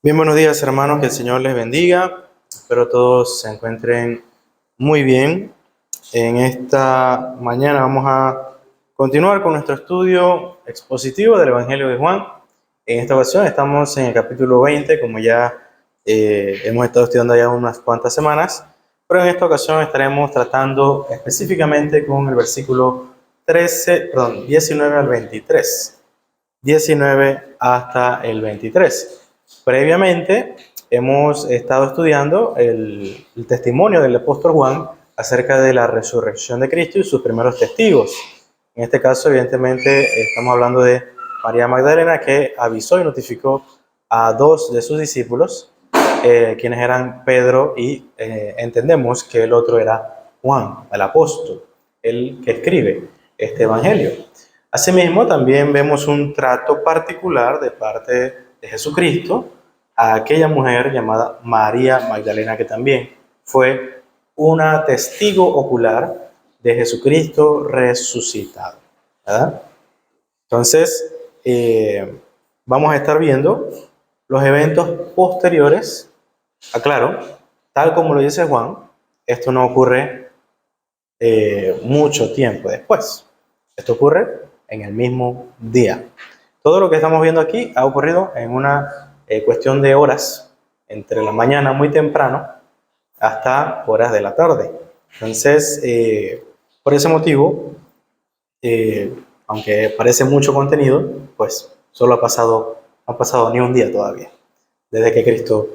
Bien, buenos días hermanos, que el Señor les bendiga. Espero todos se encuentren muy bien. En esta mañana vamos a continuar con nuestro estudio expositivo del Evangelio de Juan. En esta ocasión estamos en el capítulo 20, como ya hemos estado estudiando ya unas cuantas semanas, pero en esta ocasión estaremos tratando específicamente con el versículo 19 al 23. 19 hasta el 23. Previamente hemos estado estudiando el testimonio del apóstol Juan acerca de la resurrección de Cristo y sus primeros testigos. En este caso, evidentemente, estamos hablando de María Magdalena, que avisó y notificó a dos de sus discípulos, quienes eran Pedro y entendemos que el otro era Juan, el apóstol, el que escribe este evangelio. Asimismo, también vemos un trato particular de parte de Jesucristo a aquella mujer llamada María Magdalena, que también fue una testigo ocular de Jesucristo resucitado, ¿verdad? Entonces, vamos a estar viendo los eventos posteriores. Aclaro, tal como lo dice Juan, esto no ocurre mucho tiempo después. Esto ocurre en el mismo día. Todo lo que estamos viendo aquí ha ocurrido en una cuestión de horas, entre la mañana muy temprano hasta horas de la tarde. Entonces, por ese motivo, aunque parece mucho contenido, pues solo ha pasado ni un día todavía, desde que Cristo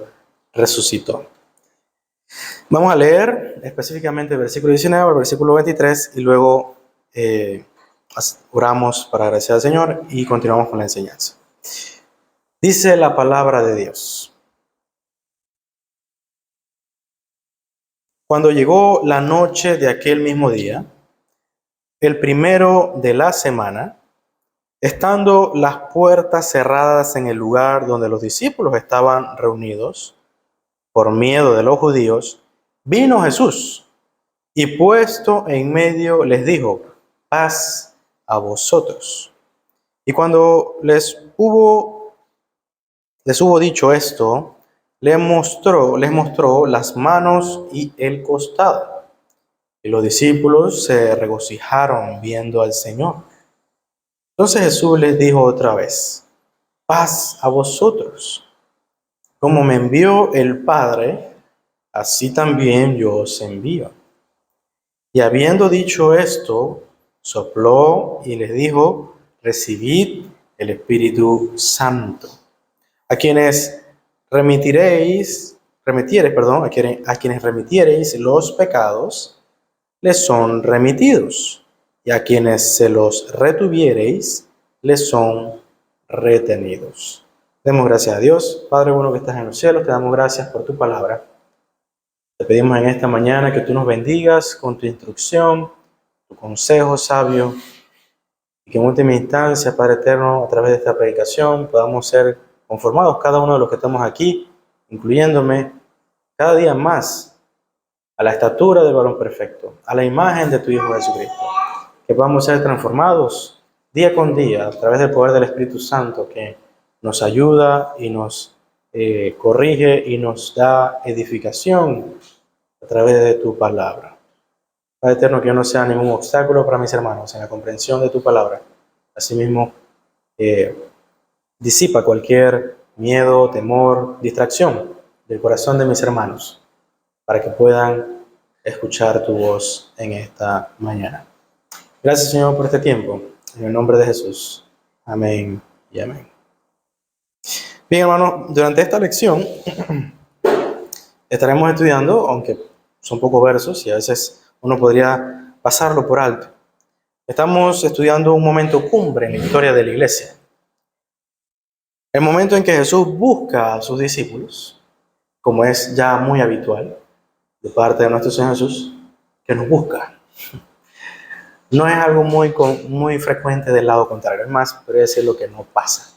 resucitó. Vamos a leer específicamente el versículo 19 al versículo 23 y luego oramos para agradecer al Señor y continuamos con la enseñanza. Dice la palabra de Dios. Cuando llegó la noche de aquel mismo día, el primero de la semana, estando las puertas cerradas en el lugar donde los discípulos estaban reunidos, por miedo de los judíos, vino Jesús y puesto en medio les dijo: paz a vosotros. Y cuando les hubo dicho esto, les mostró las manos y el costado. Y los discípulos se regocijaron viendo al Señor. Entonces Jesús les dijo otra vez: paz a vosotros. Como me envió el Padre, así también yo os envío. Y habiendo dicho esto, sopló y les dijo: recibid el Espíritu Santo. A quienes remitiereis los pecados, les son remitidos, y a quienes se los retuviereis, les son retenidos. Demos gracias a Dios. Padre bueno que estás en los cielos, te damos gracias por tu palabra. Te pedimos en esta mañana que tú nos bendigas con tu instrucción, tu consejo sabio, y que en última instancia, Padre eterno, a través de esta predicación podamos ser conformados cada uno de los que estamos aquí, incluyéndome, cada día más a la estatura del varón perfecto, a la imagen de tu Hijo Jesucristo. Que podamos ser transformados día con día a través del poder del Espíritu Santo, que nos ayuda y nos corrige y nos da edificación a través de tu palabra. Padre eterno, que yo no sea ningún obstáculo para mis hermanos en la comprensión de tu palabra. Asimismo, disipa cualquier miedo, temor, distracción del corazón de mis hermanos, para que puedan escuchar tu voz en esta mañana. Gracias, Señor, por este tiempo. En el nombre de Jesús. Amén y amén. Bien, hermanos, durante esta lección estaremos estudiando, aunque son pocos versos y a veces uno podría pasarlo por alto. Estamos estudiando un momento cumbre en la historia de la iglesia. El momento en que Jesús busca a sus discípulos, como es ya muy habitual de parte de nuestro Señor Jesús, que nos busca. No es algo muy frecuente del lado contrario, es más, podría decir lo que no pasa.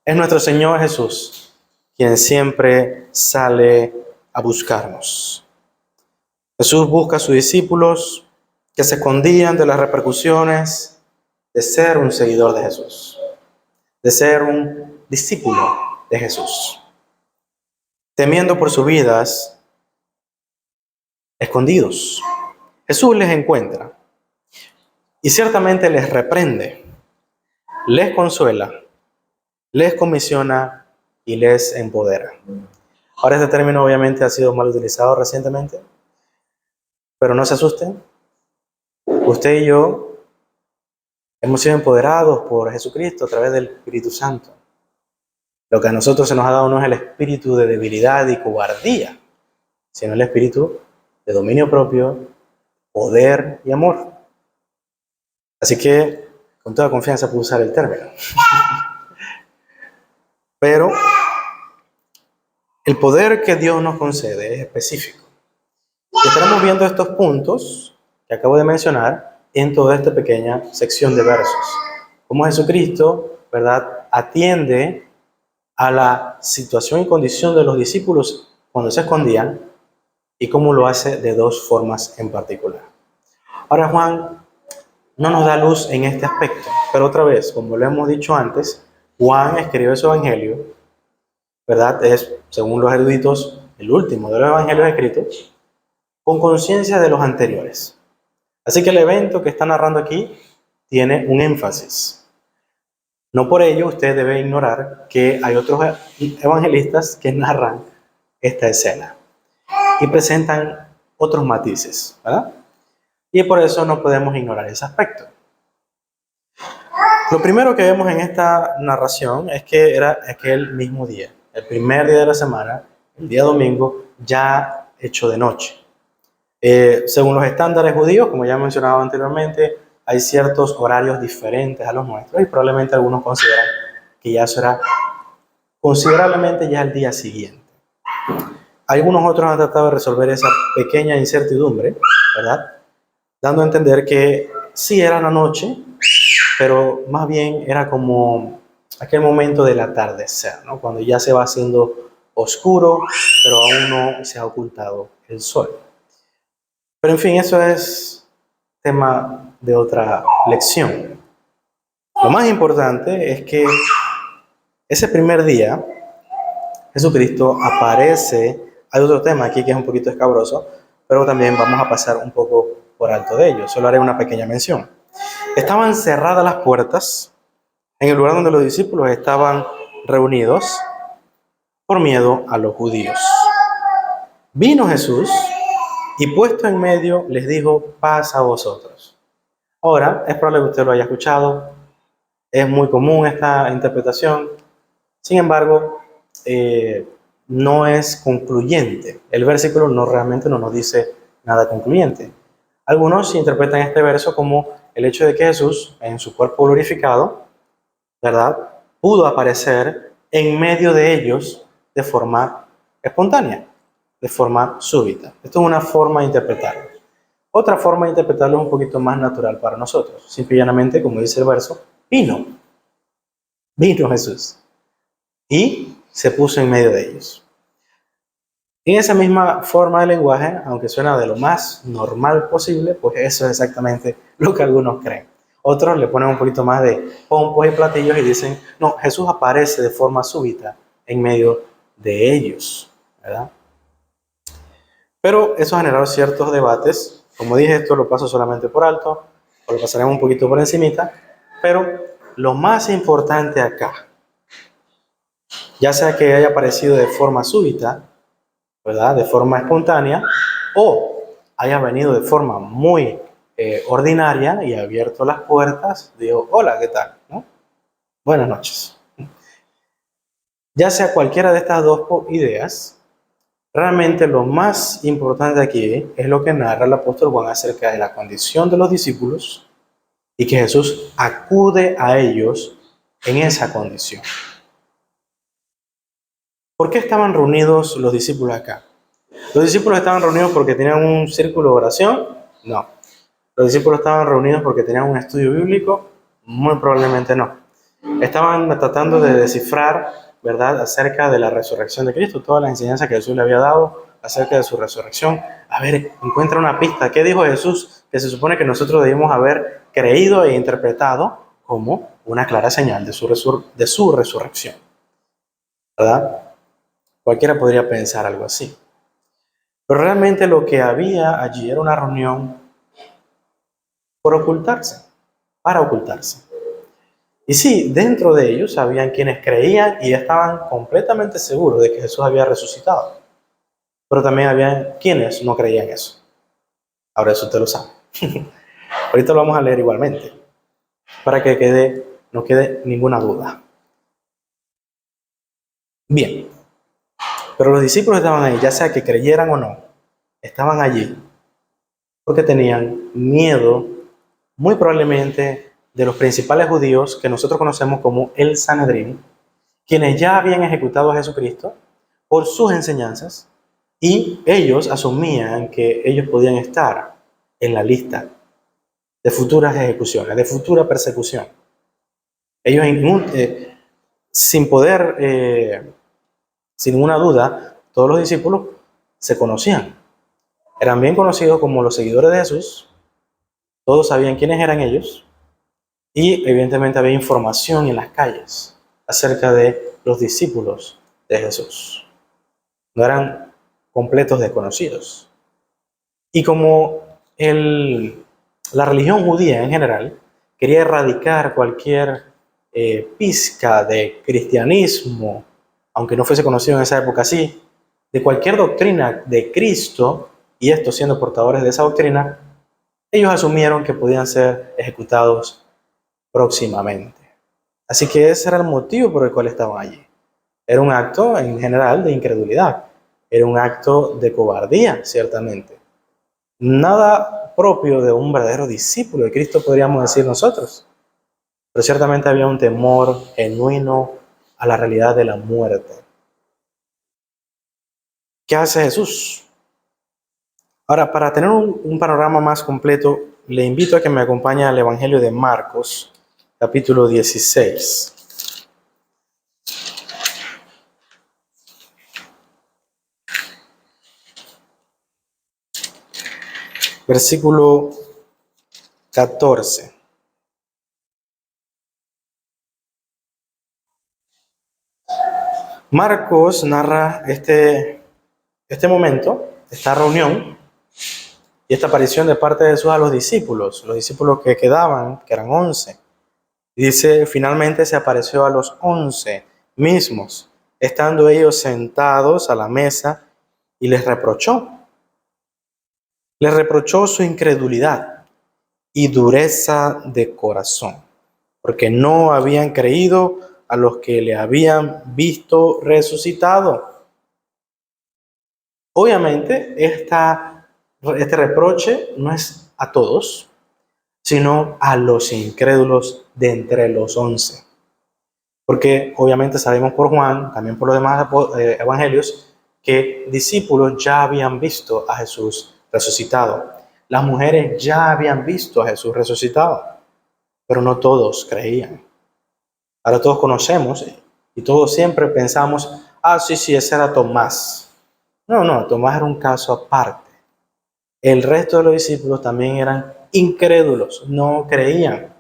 Es nuestro Señor Jesús quien siempre sale a buscarnos. Jesús busca a sus discípulos que se escondían de las repercusiones de ser un seguidor de Jesús, de ser un discípulo de Jesús. temiendo por sus vidas, escondidos. Jesús les encuentra y ciertamente les reprende, les consuela, les comisiona y les empodera. Ahora este término obviamente ha sido mal utilizado recientemente, pero no se asusten. Usted y yo hemos sido empoderados por Jesucristo a través del Espíritu Santo. Lo que a nosotros se nos ha dado no es el espíritu de debilidad y cobardía, sino el espíritu de dominio propio, poder y amor. Así que con toda confianza puedo usar el término. Pero el poder que Dios nos concede es específico. Y estaremos viendo estos puntos que acabo de mencionar en toda esta pequeña sección de versos. Cómo Jesucristo, ¿verdad?, atiende a la situación y condición de los discípulos cuando se escondían y cómo lo hace de dos formas en particular. Ahora Juan no nos da luz en este aspecto, pero otra vez, como lo hemos dicho antes, Juan escribe su evangelio, ¿verdad? Es, según los eruditos, el último de los evangelios escritos, con conciencia de los anteriores. Así que el evento que está narrando aquí tiene un énfasis. No por ello usted debe ignorar que hay otros evangelistas que narran esta escena y presentan otros matices, ¿verdad? Y por eso no podemos ignorar ese aspecto. Lo primero que vemos en esta narración es que era aquel mismo día, el primer día de la semana, el día domingo, ya hecho de noche. Según los estándares judíos, como ya he mencionado anteriormente, hay ciertos horarios diferentes a los nuestros y probablemente algunos consideran que ya será considerablemente ya el día siguiente. Algunos otros han tratado de resolver esa pequeña incertidumbre, ¿verdad?, dando a entender que sí era la noche, pero más bien era como aquel momento del atardecer, ¿no?, cuando ya se va haciendo oscuro, pero aún no se ha ocultado el sol. Pero en fin, eso es tema de otra lección. Lo más importante es que ese primer día Jesucristo aparece. Hay otro tema aquí que es un poquito escabroso, pero también vamos a pasar un poco por alto de ello. Solo haré una pequeña mención. Estaban cerradas las puertas en el lugar donde los discípulos estaban reunidos por miedo a los judíos. Vino Jesús y puesto en medio les dijo: paz a vosotros. Ahora, es probable que usted lo haya escuchado, es muy común esta interpretación, sin embargo, no es concluyente. El versículo realmente no nos dice nada concluyente. Algunos interpretan este verso como el hecho de que Jesús, en su cuerpo glorificado, ¿verdad?, pudo aparecer en medio de ellos de forma espontánea, de forma súbita. Esto es una forma de interpretarlo. Otra forma de interpretarlo es un poquito más natural para nosotros. Simple y llanamente, como dice el verso, vino Jesús y se puso en medio de ellos. En esa misma forma de lenguaje, aunque suena de lo más normal posible, pues eso es exactamente lo que algunos creen. Otros le ponen un poquito más de pompos y platillos y dicen: no, Jesús aparece de forma súbita en medio de ellos, ¿verdad? Pero eso ha generado ciertos debates. Como dije, esto lo paso solamente por alto, o lo pasaremos un poquito por encimita, pero lo más importante acá, ya sea que haya aparecido de forma súbita, ¿verdad?, de forma espontánea, o haya venido de forma muy ordinaria y abierto las puertas, digo: hola, ¿qué tal?, ¿no? Buenas noches. Ya sea cualquiera de estas dos ideas, realmente lo más importante aquí es lo que narra el apóstol Juan acerca de la condición de los discípulos y que Jesús acude a ellos en esa condición. ¿Por qué estaban reunidos los discípulos acá? ¿Los discípulos estaban reunidos porque tenían un círculo de oración? No. ¿Los discípulos estaban reunidos porque tenían un estudio bíblico? Muy probablemente no. Estaban tratando de descifrar, ¿verdad?, acerca de la resurrección de Cristo, toda la enseñanza que Jesús le había dado acerca de su resurrección. A ver, encuentra una pista. ¿Qué dijo Jesús que se supone que nosotros debimos haber creído e interpretado como una clara señal de su resurrección? ¿Verdad? Cualquiera podría pensar algo así. Pero realmente lo que había allí era una reunión por ocultarse, para ocultarse. Y sí, dentro de ellos habían quienes creían y estaban completamente seguros de que Jesús había resucitado. Pero también había quienes no creían eso. Ahora eso usted lo sabe. Ahorita lo vamos a leer igualmente, para que no quede ninguna duda. Bien, pero los discípulos estaban ahí, ya sea que creyeran o no, estaban allí porque tenían miedo, muy probablemente, de los principales judíos que nosotros conocemos como el Sanedrín, quienes ya habían ejecutado a Jesucristo por sus enseñanzas, y ellos asumían que ellos podían estar en la lista de futuras ejecuciones, de futura persecución. Ellos, sin poder, sin ninguna duda, todos los discípulos se conocían. Eran bien conocidos como los seguidores de Jesús, todos sabían quiénes eran ellos, y evidentemente había información en las calles acerca de los discípulos de Jesús. No eran completos desconocidos. Y como la religión judía en general quería erradicar cualquier pizca de cristianismo, aunque no fuese conocido en esa época así, de cualquier doctrina de Cristo, y estos siendo portadores de esa doctrina, ellos asumieron que podían ser ejecutados próximamente. Así que ese era el motivo por el cual estaban allí. Era un acto en general de incredulidad, era un acto de cobardía, ciertamente. Nada propio de un verdadero discípulo de Cristo, podríamos decir nosotros. Pero ciertamente había un temor genuino a la realidad de la muerte. ¿Qué hace Jesús? Ahora, para tener un panorama más completo, le invito a que me acompañe al Evangelio de Marcos, capítulo 16. Versículo 14. Marcos narra este momento, esta reunión y esta aparición de parte de Jesús a los discípulos que quedaban, que eran 11. Dice, finalmente se apareció a los 11 mismos, estando ellos sentados a la mesa, y les reprochó. Les reprochó su incredulidad y dureza de corazón, porque no habían creído a los que le habían visto resucitado. Obviamente, este reproche no es a todos, sino a los incrédulos de entre los 11. Porque obviamente sabemos por Juan, también por los demás evangelios, que discípulos ya habían visto a Jesús resucitado. Las mujeres ya habían visto a Jesús resucitado, pero no todos creían. Ahora todos conocemos y todos siempre pensamos, sí, ese era Tomás. No, Tomás era un caso aparte. El resto de los discípulos también eran incrédulos, no creían.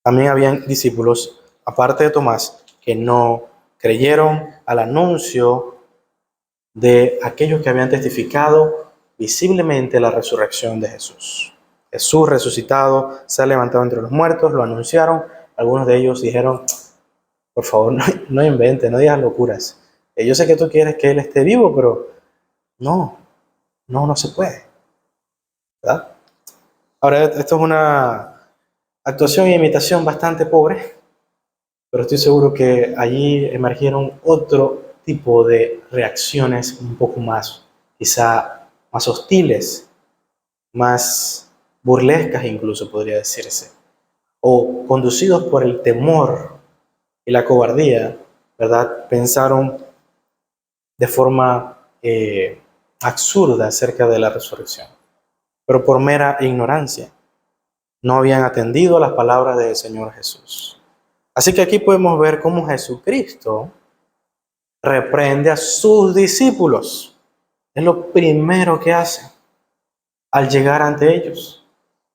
También habían discípulos, aparte de Tomás, que no creyeron al anuncio de aquellos que habían testificado visiblemente la resurrección de Jesús. Jesús resucitado, se ha levantado entre los muertos, lo anunciaron. Algunos de ellos dijeron, por favor, no inventes, no digas locuras. Yo sé que tú quieres que Él esté vivo, pero no se puede, ¿verdad? Ahora, esto es una actuación e imitación bastante pobre, pero estoy seguro que allí emergieron otro tipo de reacciones un poco más, quizá más hostiles, más burlescas incluso podría decirse, o conducidos por el temor y la cobardía, ¿verdad? Pensaron de forma absurda acerca de la resurrección, pero por mera ignorancia. No habían atendido a las palabras del Señor Jesús. Así que aquí podemos ver cómo Jesucristo reprende a sus discípulos. Es lo primero que hace al llegar ante ellos.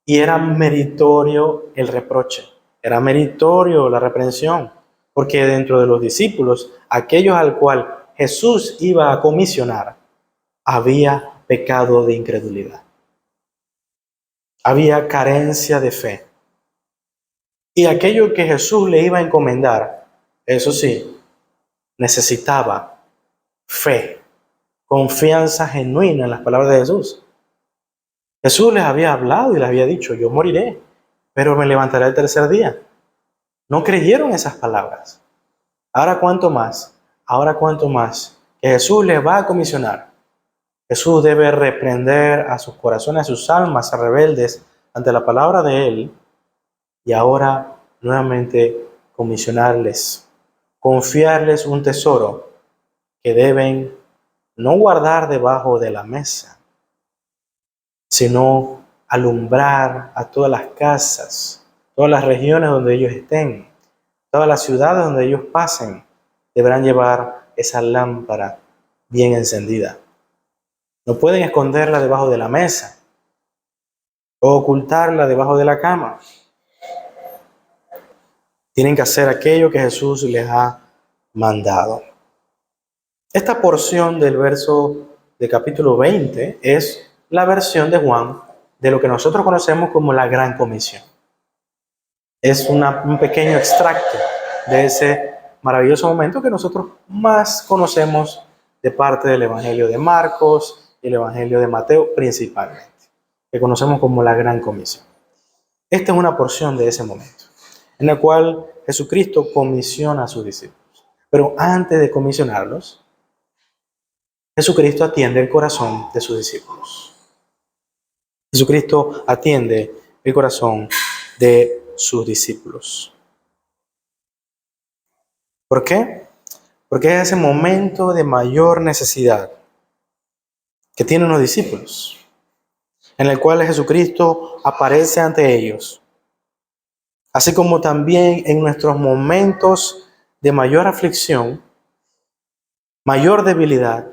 Y era meritorio el reproche, era meritorio la reprensión, porque dentro de los discípulos, aquellos al cual Jesús iba a comisionar, había pecado de incredulidad. Había carencia de fe. Y aquello que Jesús le iba a encomendar, eso sí, necesitaba fe, confianza genuina en las palabras de Jesús. Jesús les había hablado y les había dicho, yo moriré, pero me levantaré el tercer día. No creyeron esas palabras. Ahora cuánto más que Jesús les va a comisionar. Jesús debe reprender a sus corazones, a sus almas rebeldes ante la palabra de Él y ahora nuevamente comisionarles, confiarles un tesoro que deben no guardar debajo de la mesa, sino alumbrar a todas las casas, todas las regiones donde ellos estén, todas las ciudades donde ellos pasen, deberán llevar esa lámpara bien encendida. No pueden esconderla debajo de la mesa o ocultarla debajo de la cama. Tienen que hacer aquello que Jesús les ha mandado. Esta porción del verso de capítulo 20 es la versión de Juan de lo que nosotros conocemos como la Gran Comisión. Es un pequeño extracto de ese maravilloso momento que nosotros más conocemos de parte del Evangelio de Marcos y el Evangelio de Mateo principalmente, que conocemos como la Gran Comisión. Esta es una porción de ese momento, en la cual Jesucristo comisiona a sus discípulos. Pero antes de comisionarlos, Jesucristo atiende el corazón de sus discípulos. Jesucristo atiende el corazón de sus discípulos. ¿Por qué? Porque es ese momento de mayor necesidad que tienen los discípulos, en el cual Jesucristo aparece ante ellos, así como también en nuestros momentos de mayor aflicción, mayor debilidad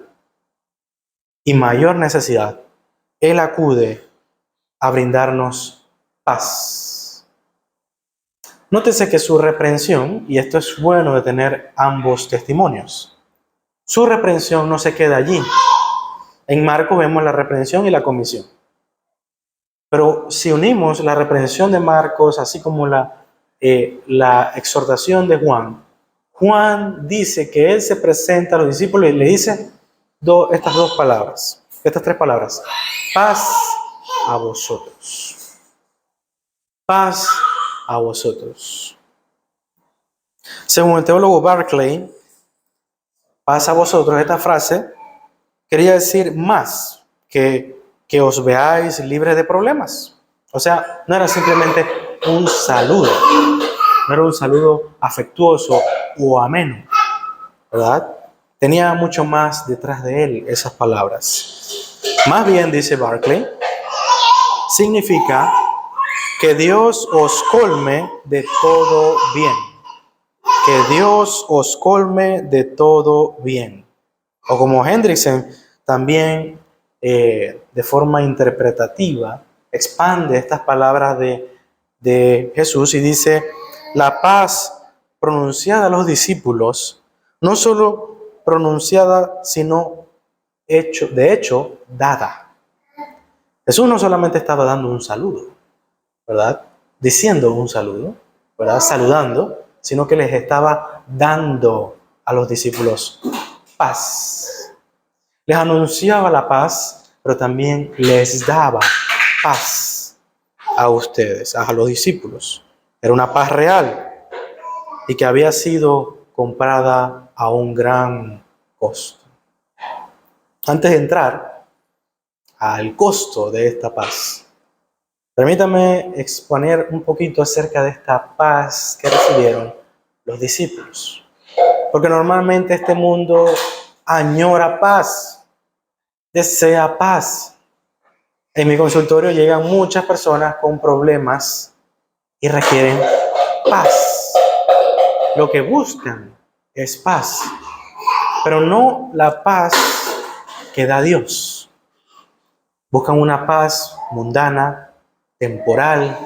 y mayor necesidad, Él acude a brindarnos paz. Nótese que su reprensión, y esto es bueno de tener ambos testimonios, su reprensión no se queda allí. En Marcos vemos la reprensión y la comisión. Pero si unimos la reprensión de Marcos, así como la exhortación de Juan, Juan dice que él se presenta a los discípulos y le dice estas tres palabras. Paz a vosotros. Paz a vosotros. Según el teólogo Barclay, paz a vosotros, esta frase quería decir más que os veáis libres de problemas. O sea, no era simplemente un saludo, no era un saludo afectuoso o ameno, ¿verdad? Tenía mucho más detrás de él esas palabras. Más bien, dice Barclay, significa que Dios os colme de todo bien. Que Dios os colme de todo bien. O como Hendrickson también de forma interpretativa expande estas palabras de Jesús y dice, la paz pronunciada a los discípulos, no solo pronunciada, sino de hecho dada. Jesús no solamente estaba dando un saludo, ¿verdad? Diciendo un saludo, ¿verdad? Saludando, sino que les estaba dando a los discípulos paz. Les anunciaba la paz, pero también les daba paz a ustedes, a los discípulos. Era una paz real y que había sido comprada a un gran costo. Antes de entrar al costo de esta paz, permítame exponer un poquito acerca de esta paz que recibieron los discípulos. Porque normalmente este mundo añora paz, desea paz. En mi consultorio llegan muchas personas con problemas y requieren paz. Lo que buscan es paz, pero no la paz que da Dios. Buscan una paz mundana, temporal.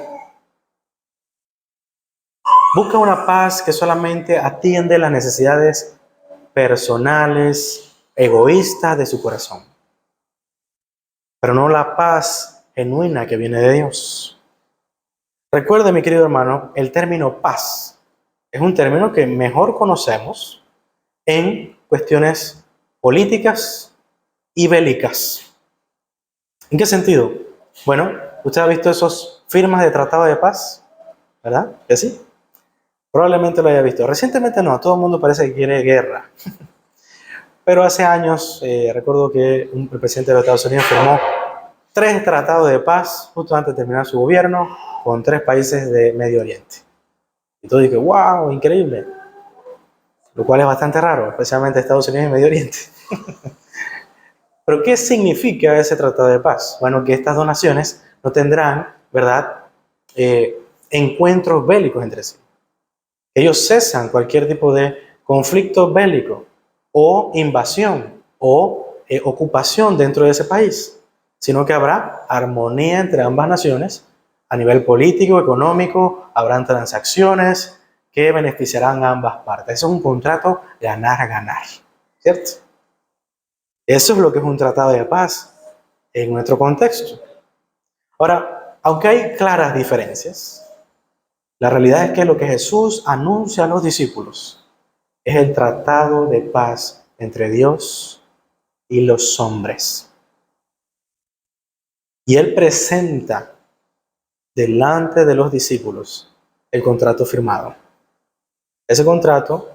Busca una paz que solamente atiende las necesidades personales, egoístas de su corazón, pero no la paz genuina que viene de Dios. Recuerde, mi querido hermano, el término paz es un término que mejor conocemos en cuestiones políticas y bélicas. ¿En qué sentido? Bueno, usted ha visto esas firmas de tratado de paz, ¿verdad? ¿Que sí? Probablemente lo haya visto. Recientemente no, todo el mundo parece que quiere guerra. Pero hace años, recuerdo que el presidente de los Estados Unidos firmó 3 tratados de paz justo antes de terminar su gobierno con 3 países de Medio Oriente. Y todo dije, wow, increíble. Lo cual es bastante raro, especialmente Estados Unidos y Medio Oriente. Pero ¿qué significa ese tratado de paz? Bueno, que estas 2 naciones no tendrán, ¿verdad?, encuentros bélicos entre sí. Ellos cesan cualquier tipo de conflicto bélico o invasión o ocupación dentro de ese país, sino que habrá armonía entre ambas naciones a nivel político, económico, habrán transacciones que beneficiarán a ambas partes. Eso es un contrato ganar-ganar, ¿cierto? Eso es lo que es un tratado de paz en nuestro contexto. Ahora, aunque hay claras diferencias, la realidad es que lo que Jesús anuncia a los discípulos es el tratado de paz entre Dios y los hombres. Y Él presenta delante de los discípulos el contrato firmado. Ese contrato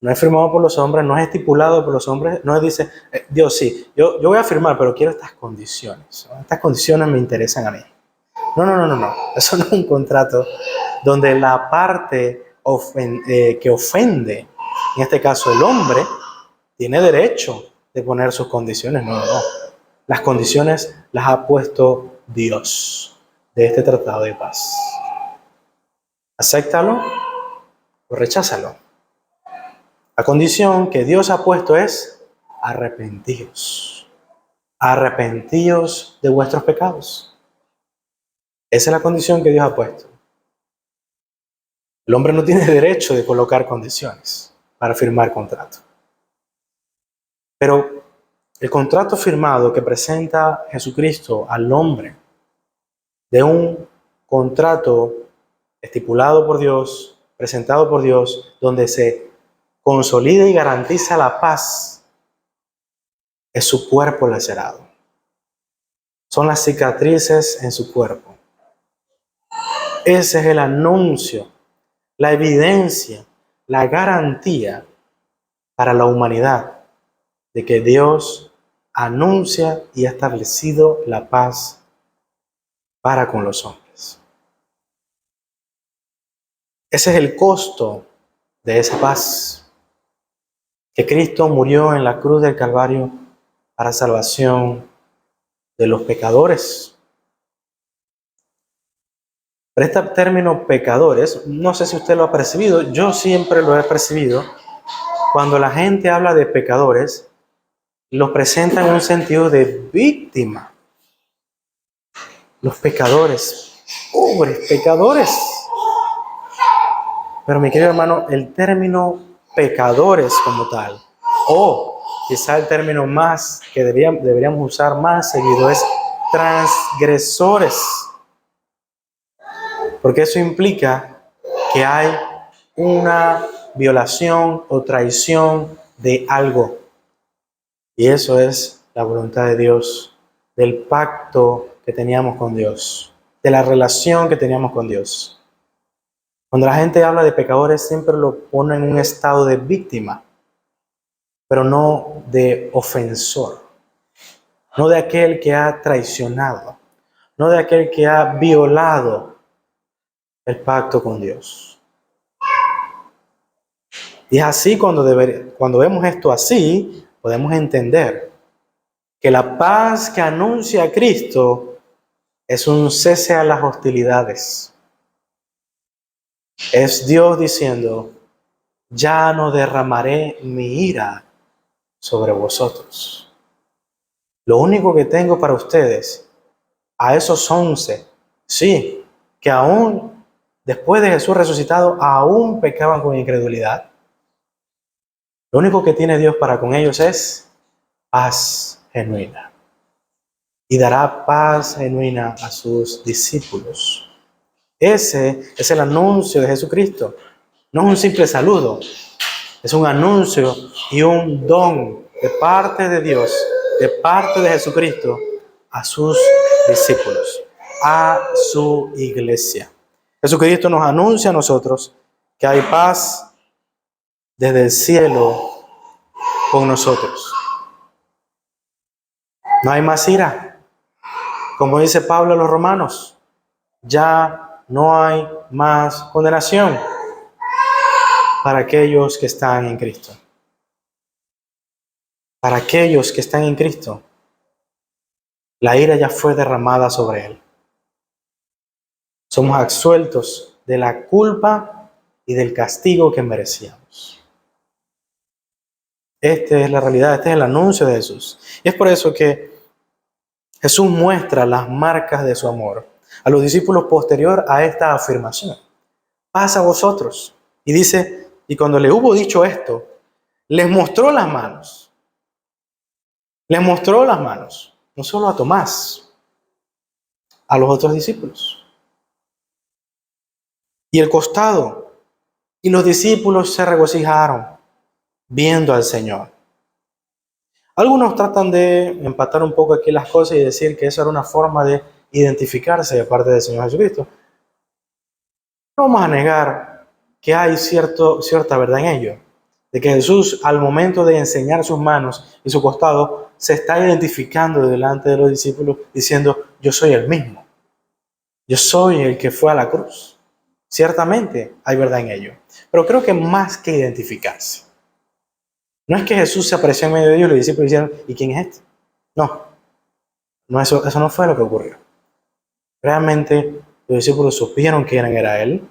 no es firmado por los hombres, no es estipulado por los hombres, no dice, Dios sí, yo voy a firmar, pero quiero estas condiciones, ¿no? Estas condiciones me interesan a mí. No. Eso no es un contrato donde la parte que ofende, en este caso el hombre, tiene derecho de poner sus condiciones. No. Las condiciones las ha puesto Dios de este tratado de paz. Acéptalo o recházalo. La condición que Dios ha puesto es arrepentíos. Arrepentíos de vuestros pecados. Esa es la condición que Dios ha puesto. El hombre no tiene derecho de colocar condiciones para firmar contrato. Pero el contrato firmado que presenta Jesucristo al hombre de un contrato estipulado por Dios, presentado por Dios, donde se consolida y garantiza la paz, es su cuerpo lacerado. Son las cicatrices en su cuerpo. Ese es el anuncio, la evidencia, la garantía para la humanidad de que Dios anuncia y ha establecido la paz para con los hombres. Ese es el costo de esa paz, que Cristo murió en la cruz del Calvario para salvación de los pecadores. Pero este término pecadores, no sé si usted lo ha percibido, yo siempre lo he percibido. Cuando la gente habla de pecadores, los presenta en un sentido de víctima. Los pecadores, pobres pecadores. Pero mi querido hermano, el término pecadores como tal, o quizá el término más que deberíamos usar más seguido es transgresores. Porque eso implica que hay una violación o traición de algo. Y eso es la voluntad de Dios, del pacto que teníamos con Dios, de la relación que teníamos con Dios. Cuando la gente habla de pecadores, siempre lo pone en un estado de víctima, pero no de ofensor, no de aquel que ha traicionado, no de aquel que ha violado el pacto con Dios. Y es así cuando vemos esto así, podemos entender que la paz que anuncia Cristo es un cese a las hostilidades. Es Dios diciendo, ya no derramaré mi ira sobre vosotros. Lo único que tengo para ustedes, a esos 11, sí, que aún después de Jesús resucitado, aún pecaban con incredulidad. Lo único que tiene Dios para con ellos es paz genuina. Y dará paz genuina a sus discípulos. Ese es el anuncio de Jesucristo. No es un simple saludo, es un anuncio y un don de parte de Dios, de parte de Jesucristo, a sus discípulos, a su iglesia. Jesucristo nos anuncia a nosotros que hay paz desde el cielo con nosotros. No hay más ira. Como dice Pablo a los romanos, ya no hay más condenación para aquellos que están en Cristo. Para aquellos que están en Cristo, la ira ya fue derramada sobre él. Somos absueltos de la culpa y del castigo que merecíamos. Esta es la realidad, este es el anuncio de Jesús. Y es por eso que Jesús muestra las marcas de su amor a los discípulos posterior a esta afirmación. Paz a vosotros. Y dice, y cuando le hubo dicho esto, les mostró las manos. Les mostró las manos, no solo a Tomás, a los otros discípulos. Y el costado. Y los discípulos se regocijaron viendo al Señor. Algunos tratan de empatar un poco aquí las cosas y decir que eso era una forma de identificarse de parte del Señor Jesucristo. No vamos a negar que hay cierta verdad en ello, de que Jesús al momento de enseñar sus manos y su costado se está identificando delante de los discípulos diciendo, yo soy el mismo, yo soy el que fue a la cruz. Ciertamente hay verdad en ello, pero creo que más que identificarse. No es que Jesús se apareció en medio de ellos y los discípulos dijeron, ¿y quién es este? No, eso no fue lo que ocurrió. Realmente los discípulos supieron quién era Él,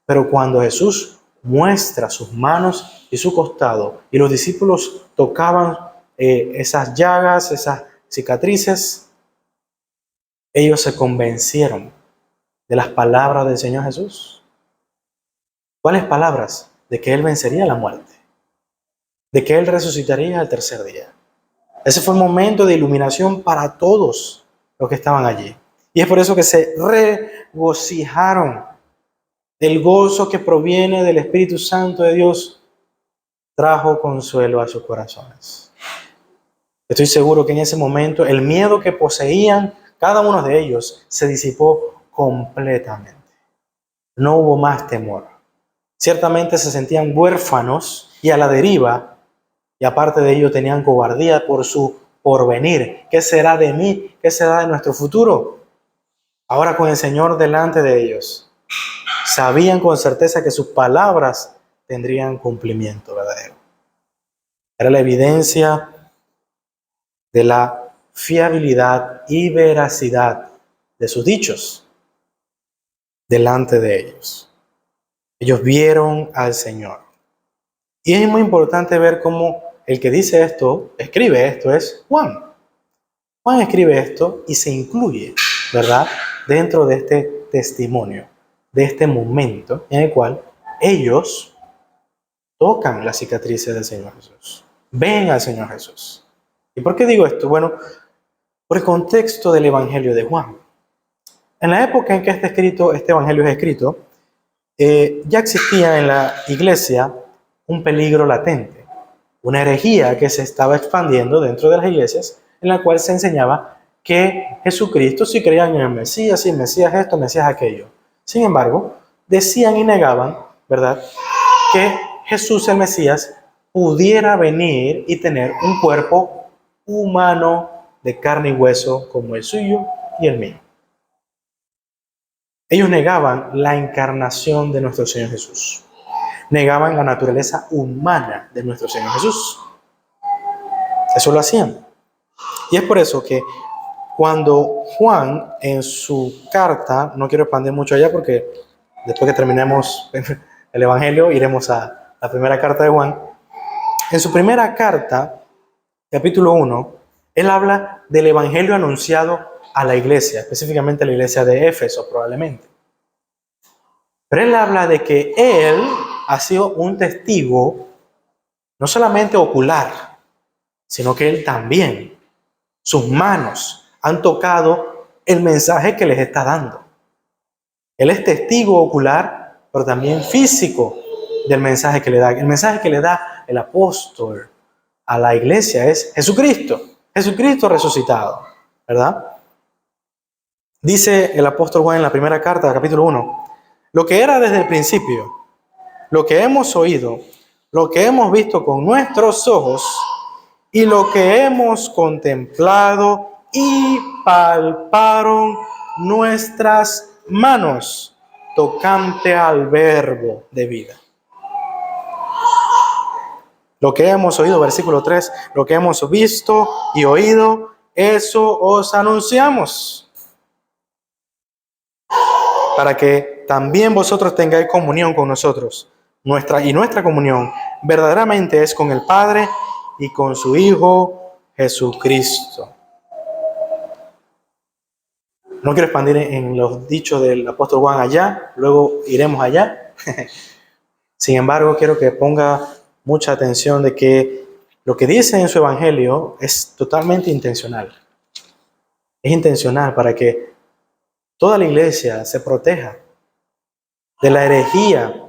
pero cuando Jesús muestra sus manos y su costado, y los discípulos tocaban esas llagas, esas cicatrices, ellos se convencieron de las palabras del Señor Jesús. ¿Cuáles palabras? De que Él vencería la muerte, de que Él resucitaría al tercer día. Ese fue un momento de iluminación para todos los que estaban allí. Y es por eso que se regocijaron. El gozo que proviene del Espíritu Santo de Dios trajo consuelo a sus corazones. Estoy seguro que en ese momento el miedo que poseían cada uno de ellos se disipó completamente. No hubo más temor. Ciertamente se sentían huérfanos y a la deriva, y aparte de ello tenían cobardía por su porvenir. ¿Qué será de mí? ¿Qué será de nuestro futuro? Ahora con el Señor delante de ellos, sabían con certeza que sus palabras tendrían cumplimiento verdadero. Era la evidencia de la fiabilidad y veracidad de sus dichos delante de ellos. Ellos vieron al Señor. Y es muy importante ver cómo el que dice esto, escribe esto, es Juan. Juan escribe esto y se incluye, ¿verdad?, dentro de este testimonio, de este momento en el cual ellos tocan las cicatrices del Señor Jesús, ven al Señor Jesús. ¿Y por qué digo esto? Bueno, por el contexto del Evangelio de Juan. En la época en que este Evangelio es escrito, ya existía en la iglesia un peligro latente, una herejía que se estaba expandiendo dentro de las iglesias, en la cual se enseñaba que Jesucristo, si creían en el Mesías, si el Mesías esto, el Mesías aquello. Sin embargo, decían y negaban, ¿verdad?, que Jesús, el Mesías, pudiera venir y tener un cuerpo humano de carne y hueso como el suyo y el mío. Ellos negaban la encarnación de nuestro Señor Jesús. Negaban la naturaleza humana de nuestro Señor Jesús. Eso lo hacían. Y es por eso que cuando Juan en su carta, no quiero expandir mucho allá porque después que terminemos el Evangelio iremos a la primera carta de Juan. En su primera carta, capítulo 1, él habla del Evangelio anunciado a la iglesia, específicamente a la iglesia de Éfeso probablemente. Pero él habla de que él ha sido un testigo, no solamente ocular, sino que él también, sus manos han tocado el mensaje que les está dando. Él es testigo ocular, pero también físico del mensaje que le da. El mensaje que le da el apóstol a la iglesia es Jesucristo. Jesucristo resucitado, ¿verdad? Dice el apóstol Juan en la primera carta, capítulo 1, lo que era desde el principio, lo que hemos oído, lo que hemos visto con nuestros ojos y lo que hemos contemplado y palparon nuestras manos tocante al verbo de vida. Lo que hemos oído, versículo 3, lo que hemos visto y oído, eso os anunciamos, para que también vosotros tengáis comunión con nosotros. Nuestra comunión verdaderamente es con el Padre y con su Hijo Jesucristo. No quiero expandir en los dichos del apóstol Juan allá, luego iremos allá. Sin embargo, quiero que ponga mucha atención de que lo que dice en su evangelio es totalmente intencional. Es intencional para que toda la iglesia se proteja de la herejía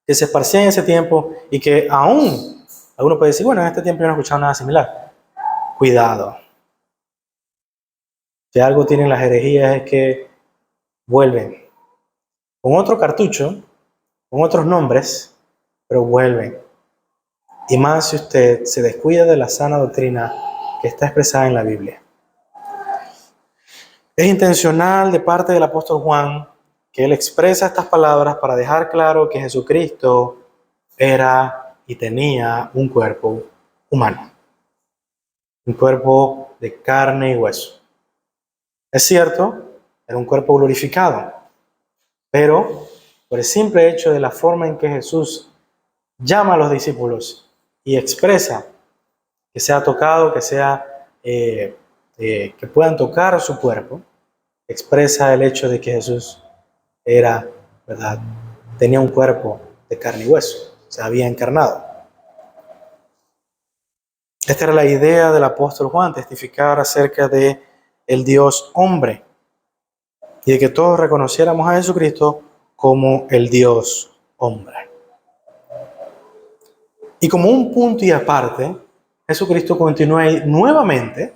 que se esparcía en ese tiempo y que aún alguno puede decir, bueno, en este tiempo yo no he escuchado nada similar. Cuidado. Si algo tienen las herejías es que vuelven con otro cartucho, con otros nombres, pero vuelven. Y más si usted se descuida de la sana doctrina que está expresada en la Biblia. Es intencional de parte del apóstol Juan que él expresa estas palabras para dejar claro que Jesucristo era y tenía un cuerpo humano, un cuerpo de carne y hueso. Es cierto, era un cuerpo glorificado, pero por el simple hecho de la forma en que Jesús llama a los discípulos y expresa que sea tocado, que puedan tocar su cuerpo, expresa el hecho de que Jesús era, ¿verdad? Tenía un cuerpo de carne y hueso, se había encarnado. Esta era la idea del apóstol Juan, testificar acerca de el Dios hombre y de que todos reconociéramos a Jesucristo como el Dios hombre. Y como un punto y aparte, Jesucristo continúa y nuevamente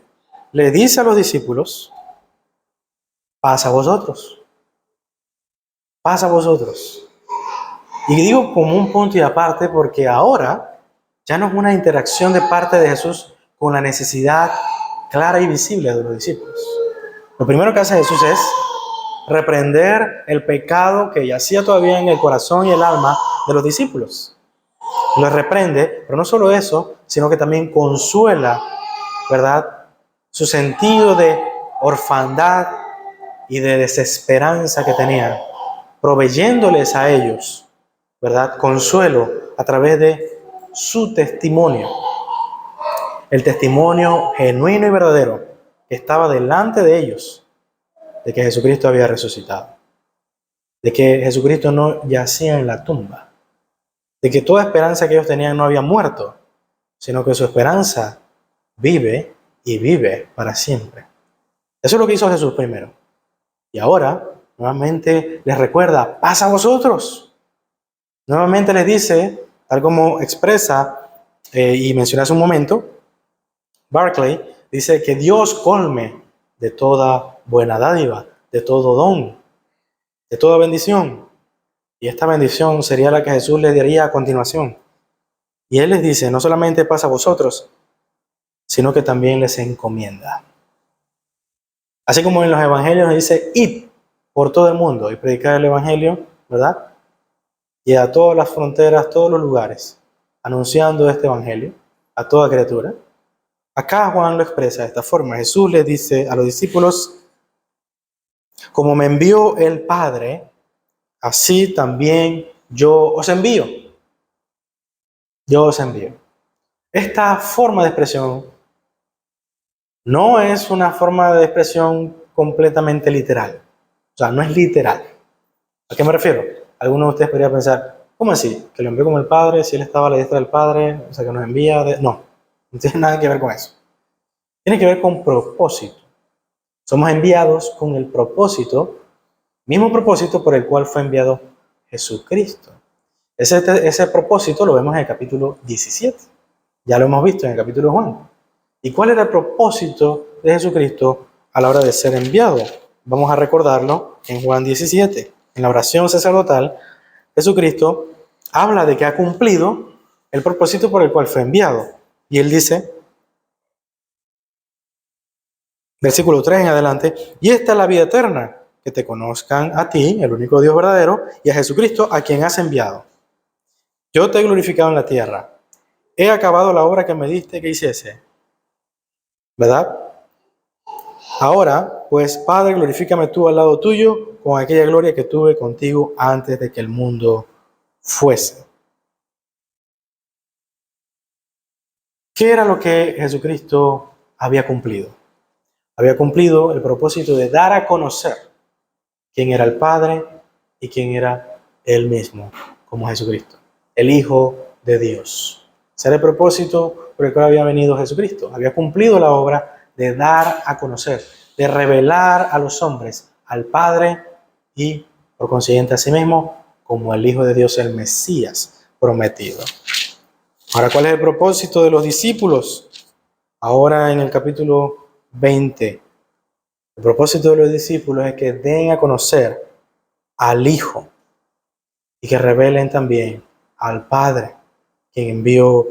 le dice a los discípulos, pasa a vosotros, pasa a vosotros. Y digo como un punto y aparte porque ahora ya no es una interacción de parte de Jesús con la necesidad clara y visible de los discípulos. Lo primero que hace Jesús es reprender el pecado que yacía todavía en el corazón y el alma de los discípulos. Los reprende, pero no solo eso, sino que también consuela, ¿verdad?, su sentido de orfandad y de desesperanza que tenían, proveyéndoles a ellos, ¿verdad?, consuelo a través de su testimonio. El testimonio genuino y verdadero que estaba delante de ellos de que Jesucristo había resucitado, de que Jesucristo no yacía en la tumba, de que toda esperanza que ellos tenían no había muerto, sino que su esperanza vive y vive para siempre. Eso es lo que hizo Jesús primero. Y ahora, nuevamente les recuerda, pasa a vosotros. Nuevamente les dice, tal como expresa y mencioné hace un momento, Barclay, dice que Dios colme de toda buena dádiva, de todo don, de toda bendición. Y esta bendición sería la que Jesús les daría a continuación. Y Él les dice, no solamente pasa a vosotros, sino que también les encomienda. Así como en los evangelios dice, id por todo el mundo y predicar el evangelio, ¿verdad? Y a todas las fronteras, todos los lugares, anunciando este evangelio a toda criatura. Acá Juan lo expresa de esta forma. Jesús les dice a los discípulos, como me envió el Padre, así también yo os envío. Yo os envío. Esta forma de expresión no es una forma de expresión completamente literal. O sea, no es literal. ¿A qué me refiero? Algunos de ustedes podrían pensar, ¿cómo así? ¿Que lo envió como el Padre? Si Él estaba a la diestra del Padre, o sea, que nos envía... No, no tiene nada que ver con eso. Tiene que ver con propósito. Somos enviados con el propósito, mismo propósito por el cual fue enviado Jesucristo. Ese propósito lo vemos en el capítulo 17. Ya lo hemos visto en el capítulo de Juan. ¿Y cuál era el propósito de Jesucristo a la hora de ser enviado? Vamos a recordarlo en Juan 17. En la oración sacerdotal, Jesucristo habla de que ha cumplido el propósito por el cual fue enviado. Y él dice, versículo 3 en adelante, y esta es la vida eterna, que te conozcan a ti, el único Dios verdadero, y a Jesucristo, a quien has enviado. Yo te he glorificado en la tierra. He acabado la obra que me diste que hiciese. ¿Verdad? Ahora, pues, Padre, glorifícame tú al lado tuyo con aquella gloria que tuve contigo antes de que el mundo fuese. ¿Qué era lo que Jesucristo había cumplido? Había cumplido el propósito de dar a conocer quién era el Padre y quién era Él mismo, como Jesucristo, el Hijo de Dios. Ese era el propósito por el cual había venido Jesucristo. Había cumplido la obra de dar a conocer, de revelar a los hombres al Padre y, por consiguiente, a sí mismo, como el Hijo de Dios, el Mesías prometido. Ahora, ¿cuál es el propósito de los discípulos? Ahora en el capítulo 20, el propósito de los discípulos es que den a conocer al Hijo y que revelen también al Padre, quien envió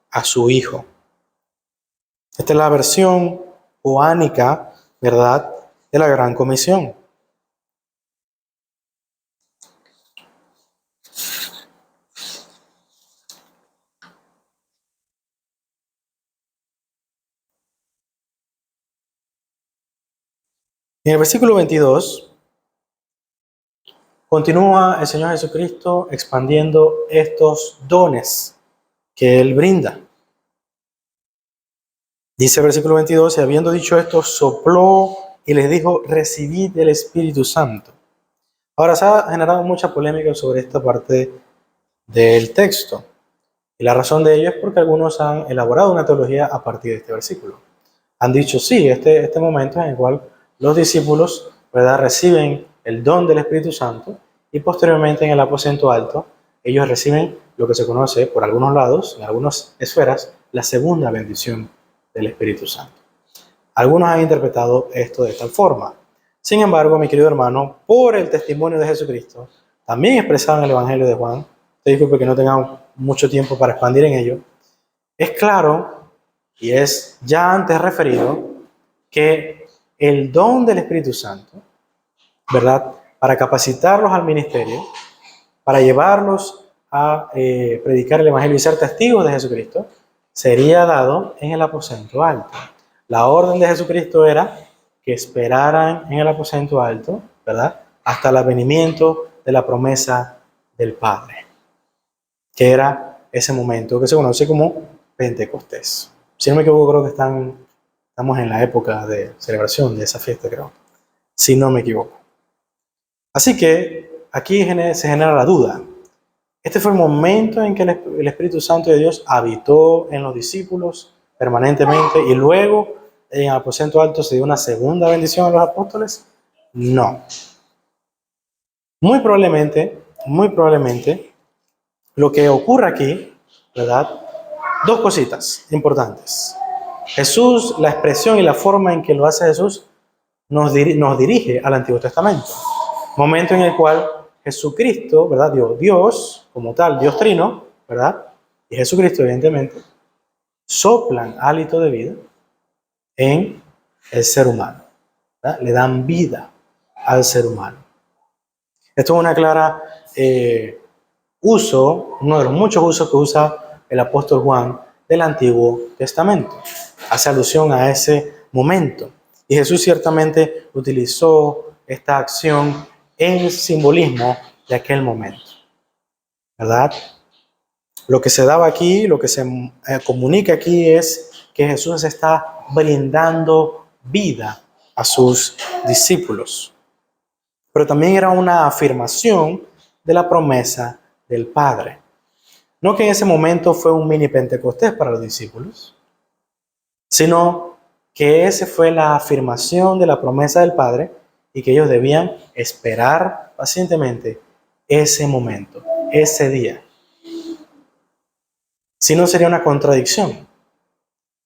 a su Hijo. Esta es la versión joánica, ¿verdad?, de la Gran Comisión. En el versículo 22, continúa el Señor Jesucristo expandiendo estos dones que Él brinda. Dice el versículo 22, y habiendo dicho esto, sopló y les dijo, recibid el Espíritu Santo. Ahora, se ha generado mucha polémica sobre esta parte del texto. Y la razón de ello es porque algunos han elaborado una teología a partir de este versículo. Han dicho, sí, este momento en el cual los discípulos, ¿verdad?, reciben el don del Espíritu Santo y posteriormente en el aposento alto ellos reciben lo que se conoce por algunos lados, en algunas esferas, la segunda bendición del Espíritu Santo. Algunos han interpretado esto de tal forma. Sin embargo, mi querido hermano, por el testimonio de Jesucristo, también expresado en el Evangelio de Juan, te disculpe que no tengamos mucho tiempo para expandir en ello, es claro y es ya antes referido que el don del Espíritu Santo, ¿verdad?, para capacitarlos al ministerio, para llevarlos a predicar el Evangelio y ser testigos de Jesucristo, sería dado en el aposento alto. La orden de Jesucristo era que esperaran en el aposento alto, ¿verdad?, hasta el advenimiento de la promesa del Padre, que era ese momento que se conoce como Pentecostés. Si no me equivoco, creo que estamos en la época de celebración de esa fiesta, creo. Si no me equivoco. Así que aquí se genera la duda. Este fue el momento en que el Espíritu Santo de Dios habitó en los discípulos permanentemente y luego en el aposento alto se dio una segunda bendición a los apóstoles. No. Muy probablemente, lo que ocurre aquí, ¿verdad?, dos cositas importantes. Jesús, la expresión y la forma en que lo hace Jesús, nos dirige al Antiguo Testamento. Momento en el cual Jesucristo, ¿verdad?, Dios como tal, Dios trino, ¿verdad?, y Jesucristo, evidentemente, soplan hálito de vida en el ser humano, ¿verdad? Le dan vida al ser humano. Esto es una clara uno de los muchos usos que usa el apóstol Juan del Antiguo Testamento. Hace alusión a ese momento. Y Jesús ciertamente utilizó esta acción en el simbolismo de aquel momento, ¿verdad? Lo que se daba aquí, lo que se comunica aquí es que Jesús está brindando vida a sus discípulos. Pero también era una afirmación de la promesa del Padre. No que en ese momento fue un mini Pentecostés para los discípulos, sino que esa fue la afirmación de la promesa del Padre y que ellos debían esperar pacientemente ese momento, ese día. Si no, sería una contradicción.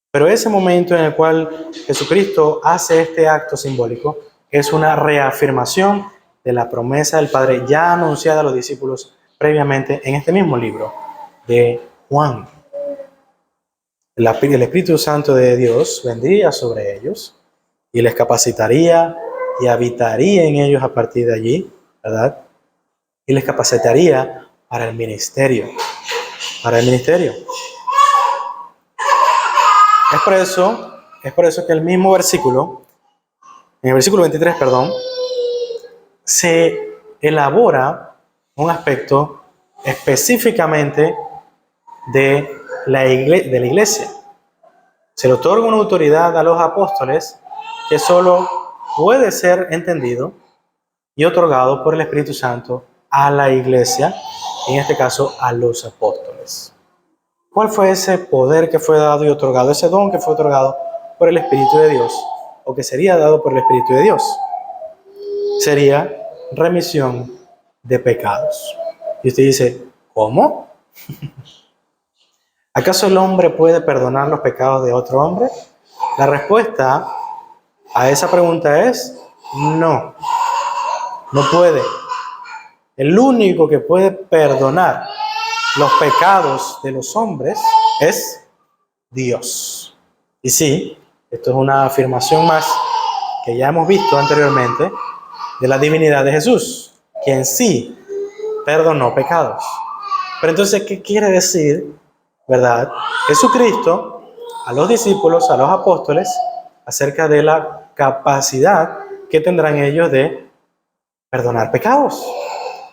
Pero ese momento en el cual Jesucristo hace este acto simbólico es una reafirmación de la promesa del Padre ya anunciada a los discípulos previamente en este mismo libro de Juan. El Espíritu Santo de Dios vendría sobre ellos y les capacitaría y habitaría en ellos a partir de allí, ¿verdad? Y les capacitaría para el ministerio. Para el ministerio. Es por eso que el mismo versículo, en el versículo 23, se elabora un aspecto específicamente de la iglesia. Se le otorga una autoridad a los apóstoles que solo puede ser entendido y otorgado por el Espíritu Santo a la iglesia, en este caso a los apóstoles. ¿Cuál fue ese poder que fue dado y otorgado, ese don que fue otorgado por el Espíritu de Dios, o que sería dado por el Espíritu de Dios? Sería remisión de pecados. Y usted dice, ¿cómo? ¿Acaso el hombre puede perdonar los pecados de otro hombre? La respuesta a esa pregunta es no. No puede. El único que puede perdonar los pecados de los hombres es Dios. Y sí, esto es una afirmación más que ya hemos visto anteriormente de la divinidad de Jesús, quien sí perdonó pecados. Pero entonces, ¿qué quiere decir, verdad, Jesucristo a los discípulos, a los apóstoles, acerca de la capacidad que tendrán ellos de perdonar pecados?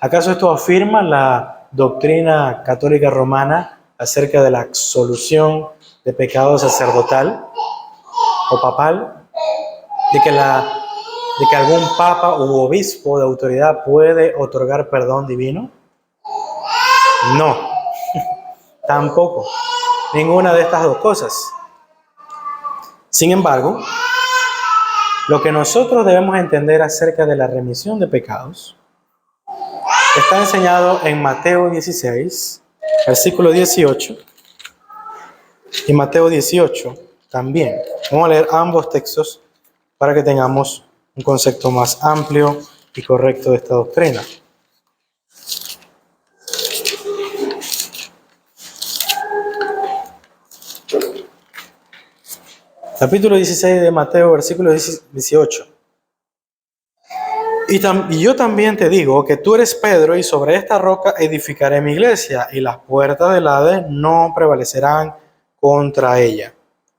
¿Acaso esto afirma la doctrina católica romana acerca de la absolución de pecado sacerdotal o papal? ¿De que algún papa u obispo de autoridad puede otorgar perdón divino? No, tampoco. Ninguna de estas dos cosas. Sin embargo, lo que nosotros debemos entender acerca de la remisión de pecados está enseñado en Mateo 16, versículo 18, y Mateo 18 también. Vamos a leer ambos textos para que tengamos un concepto más amplio y correcto de esta doctrina. Capítulo 16 de Mateo, versículo 18. Y yo también te digo que tú eres Pedro, y sobre esta roca edificaré mi iglesia, y las puertas del Hades no prevalecerán contra ella.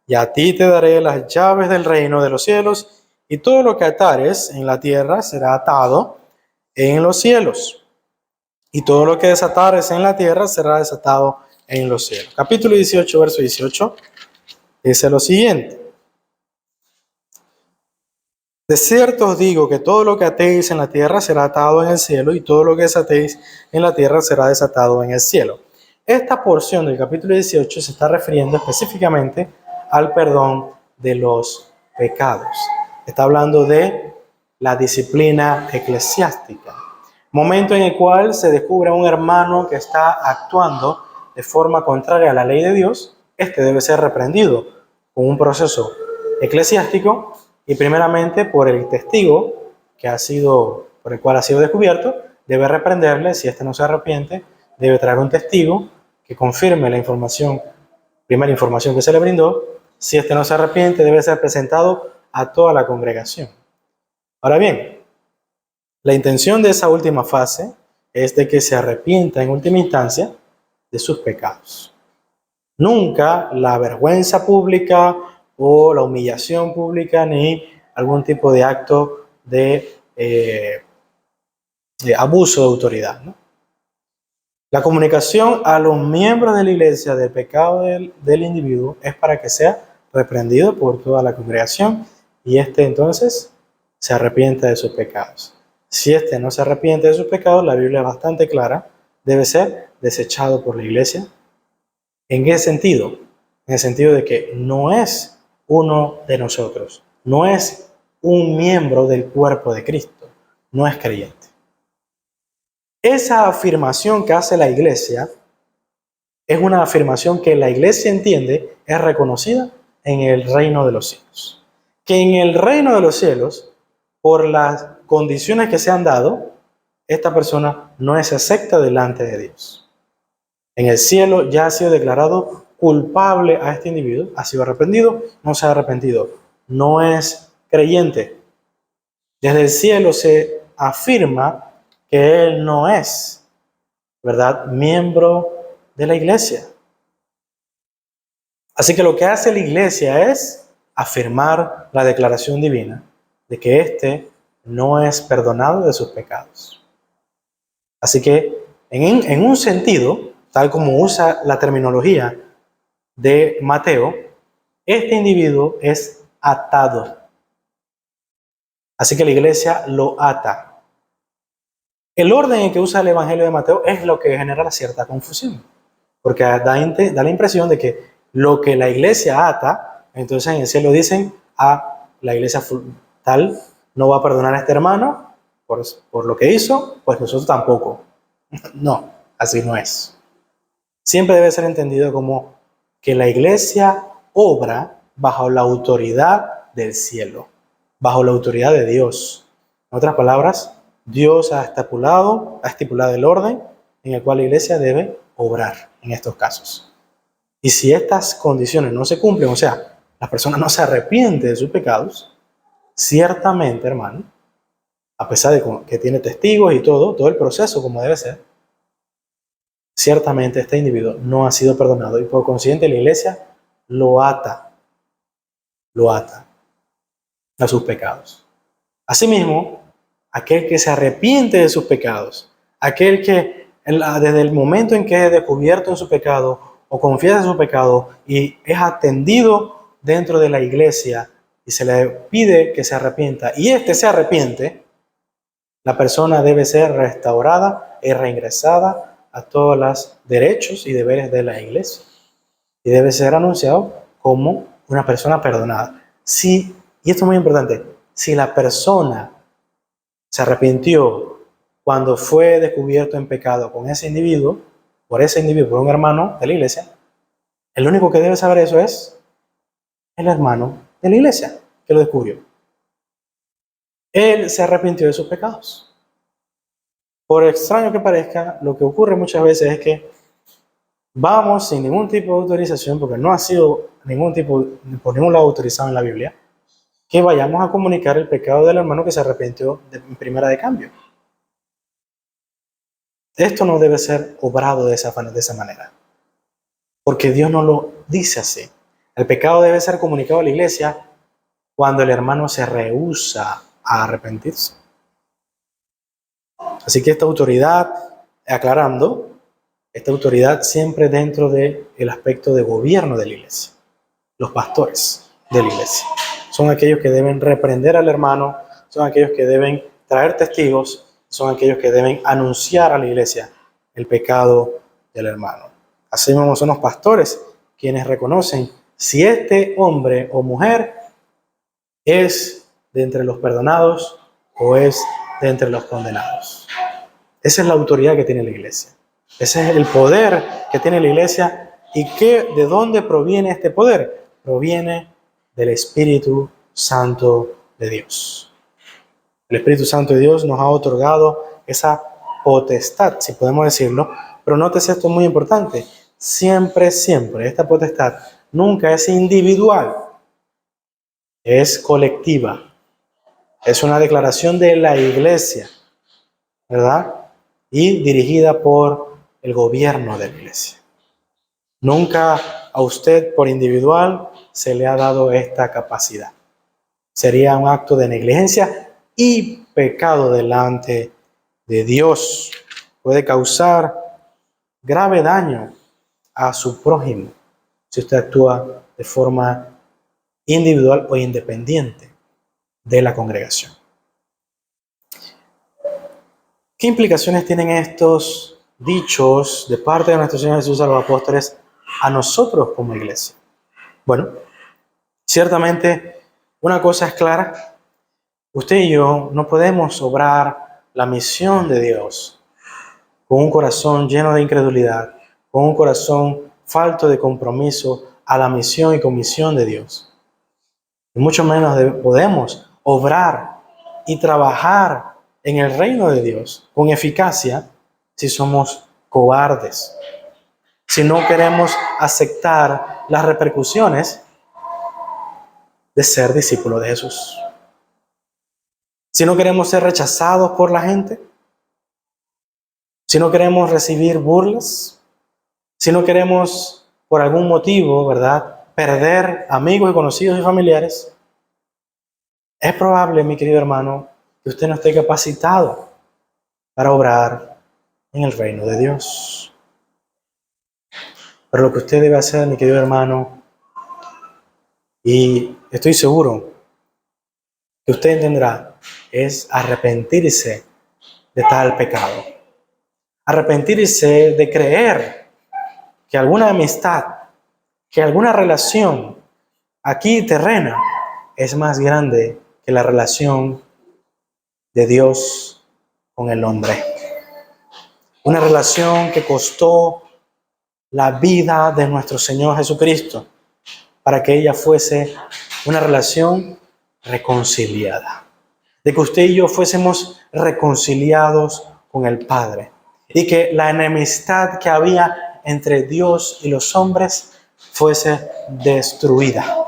Y a ti te daré las llaves del reino de los cielos, y todo lo que atares en la tierra será atado en los cielos, y todo lo que desatares en la tierra será desatado en los cielos. Capítulo 18, verso 18, dice lo siguiente. De cierto os digo que todo lo que atéis en la tierra será atado en el cielo, y todo lo que desatéis en la tierra será desatado en el cielo. Esta porción del capítulo 18 se está refiriendo específicamente al perdón de los pecados. Está hablando de la disciplina eclesiástica. Momento en el cual se descubre a un hermano que está actuando de forma contraria a la ley de Dios. Este debe ser reprendido con un proceso eclesiástico, y primeramente por el testigo por el cual ha sido descubierto, debe reprenderle. Si éste no se arrepiente, debe traer un testigo que confirme la primera información que se le brindó. Si éste no se arrepiente, debe ser presentado a toda la congregación. Ahora bien, la intención de esa última fase es de que se arrepienta en última instancia de sus pecados. Nunca la vergüenza pública o la humillación pública, ni algún tipo de acto de abuso de autoridad, ¿no? La comunicación a los miembros de la iglesia del pecado del individuo es para que sea reprendido por toda la congregación, y éste entonces se arrepienta de sus pecados. Si éste no se arrepiente de sus pecados, la Biblia es bastante clara, debe ser desechado por la iglesia. ¿En qué sentido? En el sentido de que no es uno de nosotros, no es un miembro del cuerpo de Cristo, no es creyente. Esa afirmación que hace la iglesia es una afirmación que la iglesia entiende es reconocida en el reino de los cielos. Que en el reino de los cielos, por las condiciones que se han dado, esta persona no es acepta delante de Dios. En el cielo ya ha sido declarado culpable a este individuo, ha sido arrepentido, no se ha arrepentido, no es creyente. Desde el cielo se afirma que él no es, ¿verdad?, miembro de la iglesia. Así que lo que hace la iglesia es afirmar la declaración divina de que éste no es perdonado de sus pecados. Así que, en un sentido, tal como usa la terminología de Mateo, este individuo es atado. Así que la iglesia lo ata. El orden en que usa el Evangelio de Mateo es lo que genera cierta confusión, porque da la impresión de que lo que la iglesia ata, entonces en el cielo dicen, la iglesia tal no va a perdonar a este hermano por lo que hizo, pues nosotros tampoco. No, así no es. Siempre debe ser entendido como que la iglesia obra bajo la autoridad del cielo, bajo la autoridad de Dios. En otras palabras, Dios ha estipulado el orden en el cual la iglesia debe obrar en estos casos. Y si estas condiciones no se cumplen, o sea, la persona no se arrepiente de sus pecados, ciertamente, hermano, a pesar de que tiene testigos y todo el proceso como debe ser, ciertamente este individuo no ha sido perdonado y por consiguiente la iglesia lo ata a sus pecados. Asimismo, aquel que se arrepiente de sus pecados, aquel que desde el momento en que es descubierto en su pecado o confiesa su pecado y es atendido dentro de la iglesia y se le pide que se arrepienta y éste se arrepiente, la persona debe ser restaurada y reingresada a todos los derechos y deberes de la iglesia y debe ser anunciado como una persona perdonada. Y esto es muy importante, si la persona se arrepintió cuando fue descubierto en pecado con ese individuo, por un hermano de la iglesia, el único que debe saber eso es el hermano de la iglesia que lo descubrió. Él se arrepintió de sus pecados. Por extraño que parezca, lo que ocurre muchas veces es que vamos sin ningún tipo de autorización, porque no ha sido por ningún lado autorizado en la Biblia, que vayamos a comunicar el pecado del hermano que se arrepintió en primera de cambio. Esto no debe ser obrado de esa manera, porque Dios no lo dice así. El pecado debe ser comunicado a la iglesia cuando el hermano se rehúsa a arrepentirse. Así que esta autoridad, aclarando, esta autoridad siempre dentro del aspecto de gobierno de la iglesia. Los pastores de la iglesia son aquellos que deben reprender al hermano, son aquellos que deben traer testigos, son aquellos que deben anunciar a la iglesia el pecado del hermano. Así mismo son los pastores quienes reconocen si este hombre o mujer es de entre los perdonados o es de entre los condenados. Esa es la autoridad que tiene la iglesia. Ese es el poder que tiene la iglesia. ¿Y de dónde proviene este poder? Proviene del Espíritu Santo de Dios. El Espíritu Santo de Dios nos ha otorgado esa potestad, si podemos decirlo, pero nótese esto muy importante. Siempre, esta potestad nunca es individual, es colectiva. Es una declaración de la iglesia, ¿verdad? Y dirigida por el gobierno de la iglesia. Nunca a usted por individual se le ha dado esta capacidad. Sería un acto de negligencia y pecado delante de Dios. Puede causar grave daño a su prójimo si usted actúa de forma individual o independiente de la congregación. ¿Qué implicaciones tienen estos dichos de parte de nuestro Señor Jesús a los apóstoles a nosotros como iglesia? Bueno, ciertamente una cosa es clara: usted y yo no podemos obrar la misión de Dios con un corazón lleno de incredulidad, con un corazón falto de compromiso a la misión y comisión de Dios. Y mucho menos podemos obrar y trabajar en el reino de Dios con eficacia si somos cobardes, si no queremos aceptar las repercusiones de ser discípulos de Jesús, si no queremos ser rechazados por la gente, si no queremos recibir burlas, si no queremos por algún motivo, ¿verdad?, perder amigos y conocidos y familiares. Es probable, mi querido hermano, que usted no esté capacitado para obrar en el reino de Dios. Pero lo que usted debe hacer, mi querido hermano, y estoy seguro que usted entenderá, es arrepentirse de tal pecado. Arrepentirse de creer que alguna amistad, que alguna relación aquí terrena es más grande que la relación de Dios con el hombre. Una relación que costó la vida de nuestro Señor Jesucristo para que ella fuese una relación reconciliada. De que usted y yo fuésemos reconciliados con el Padre. Y que la enemistad que había entre Dios y los hombres fuese destruida.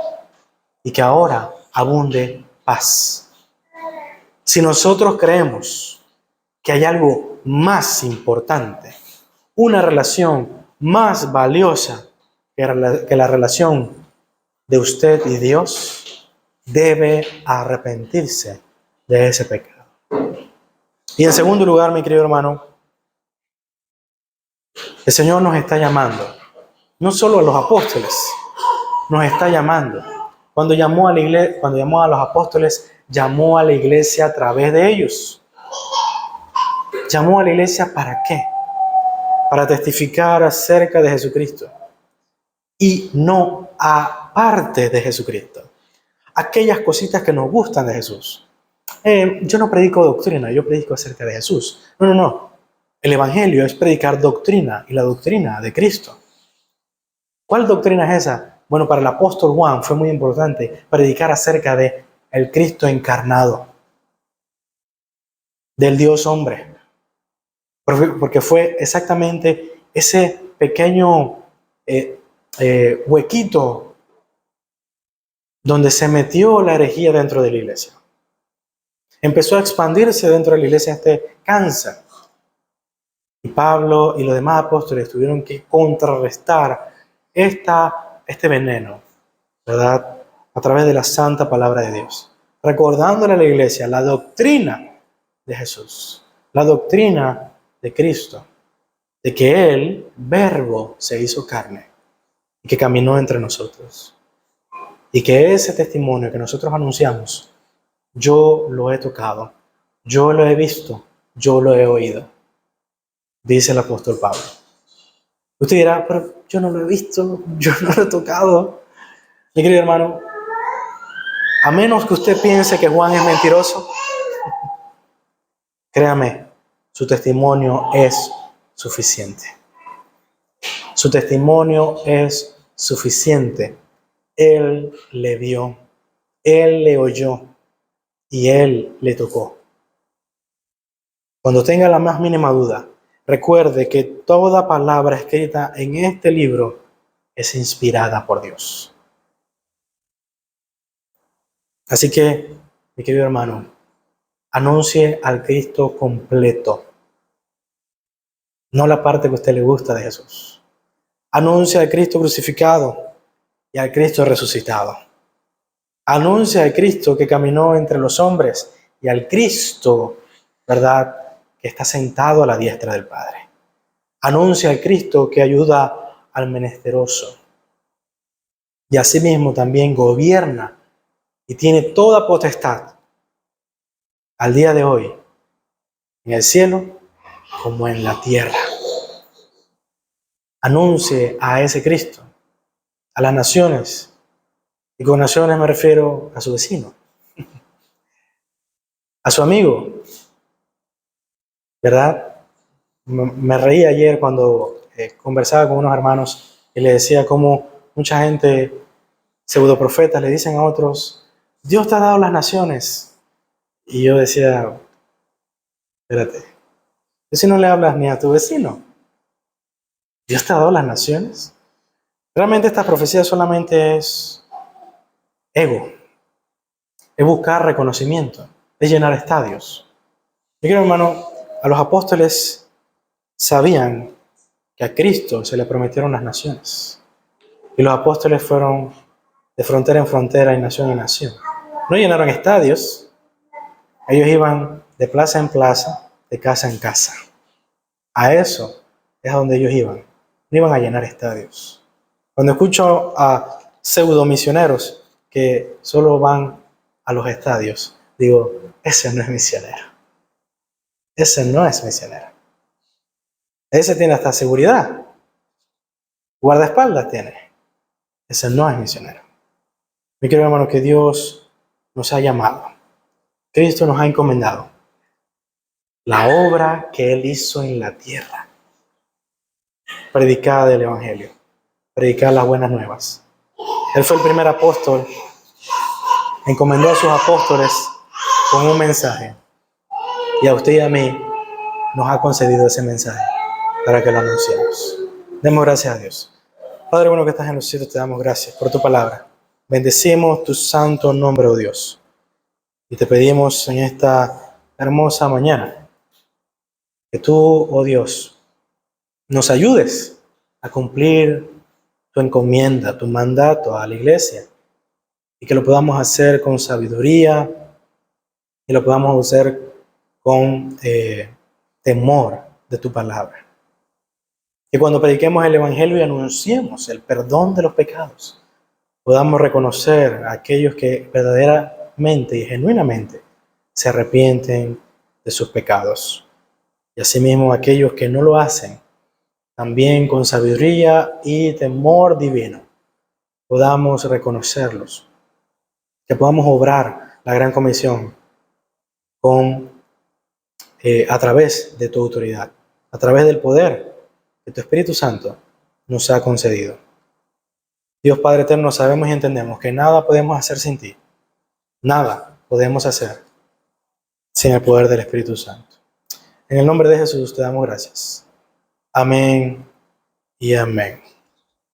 Y que ahora abunde paz. Si nosotros creemos que hay algo más importante, una relación más valiosa que la relación de usted y Dios, debe arrepentirse de ese pecado. Y en segundo lugar, mi querido hermano, el Señor nos está llamando, no solo a los apóstoles, nos está llamando. Cuando llamó a la iglesia, cuando llamó a los apóstoles, llamó a la iglesia a través de ellos. ¿Llamó a la iglesia para qué? Para testificar acerca de Jesucristo. Y no aparte de Jesucristo. Aquellas cositas que nos gustan de Jesús. Yo no predico doctrina, yo predico acerca de Jesús. No. El evangelio es predicar doctrina, y la doctrina de Cristo. ¿Cuál doctrina es esa? Bueno, para el apóstol Juan fue muy importante predicar acerca de el Cristo encarnado, del Dios hombre. Porque fue exactamente ese pequeño huequito donde se metió la herejía dentro de la iglesia. Empezó a expandirse dentro de la iglesia este cáncer. Y Pablo y los demás apóstoles tuvieron que contrarrestar este veneno, ¿verdad?, a través de la santa palabra de Dios, recordándole a la iglesia la doctrina de Jesús, la doctrina de Cristo, de que Él, Verbo, se hizo carne y que caminó entre nosotros. Y que ese testimonio que nosotros anunciamos, yo lo he tocado, yo lo he visto, yo lo he oído, dice el apóstol Pablo. Usted dirá, pero yo no lo he visto, yo no lo he tocado. Mi querido hermano, a menos que usted piense que Juan es mentiroso, créame, su testimonio es suficiente. Su testimonio es suficiente. Él le vio, Él le oyó y Él le tocó. Cuando tenga la más mínima duda, recuerde que toda palabra escrita en este libro es inspirada por Dios. Así que, mi querido hermano, anuncie al Cristo completo, no la parte que a usted le gusta de Jesús. Anuncia al Cristo crucificado y al Cristo resucitado. Anuncia al Cristo que caminó entre los hombres y al Cristo, ¿verdad?, que está sentado a la diestra del Padre. Anuncia al Cristo que ayuda al menesteroso. Y asimismo también gobierna y tiene toda potestad al día de hoy en el cielo como en la tierra. Anuncie a ese Cristo, a las naciones. Y con naciones me refiero a su vecino, a su amigo, ¿verdad? Me reí ayer cuando conversaba con unos hermanos y les decía cómo mucha gente, pseudoprofetas, le dicen a otros, Dios te ha dado las naciones. Y yo decía, espérate, ¿tú si no le hablas ni a tu vecino? ¿Dios te ha dado las naciones? Realmente esta profecía solamente es ego, es buscar reconocimiento, es llenar estadios. Yo quiero, hermano, a los apóstoles sabían que a Cristo se le prometieron las naciones. Y los apóstoles fueron de frontera en frontera y nación en nación. No llenaron estadios, ellos iban de plaza en plaza, de casa en casa. A eso es a donde ellos iban. No iban a llenar estadios. Cuando escucho a pseudo misioneros que solo van a los estadios, digo, ese no es misionero. Ese no es misionero. Ese tiene hasta seguridad. Guardaespaldas tiene. Ese no es misionero. Mi querido hermano, que Dios nos ha llamado. Cristo nos ha encomendado la obra que Él hizo en la tierra. Predicar del Evangelio. Predicar las buenas nuevas. Él fue el primer apóstol. Encomendó a sus apóstoles con un mensaje. Y a usted y a mí nos ha concedido ese mensaje para que lo anunciemos. Demos gracias a Dios. Padre bueno que estás en los cielos, te damos gracias por tu palabra. Bendecimos tu santo nombre, oh Dios. Y te pedimos en esta hermosa mañana que tú, oh Dios, nos ayudes a cumplir tu encomienda, tu mandato a la iglesia. Y que lo podamos hacer con sabiduría y lo podamos hacer con temor de tu palabra. Que cuando prediquemos el Evangelio y anunciemos el perdón de los pecados, podamos reconocer a aquellos que verdaderamente y genuinamente se arrepienten de sus pecados. Y asimismo aquellos que no lo hacen, también con sabiduría y temor divino, podamos reconocerlos. Que podamos obrar la gran comisión a través de tu autoridad, a través del poder que tu Espíritu Santo nos ha concedido. Dios Padre eterno, sabemos y entendemos que nada podemos hacer sin ti. Nada podemos hacer sin el poder del Espíritu Santo. En el nombre de Jesús te damos gracias. Amén y amén.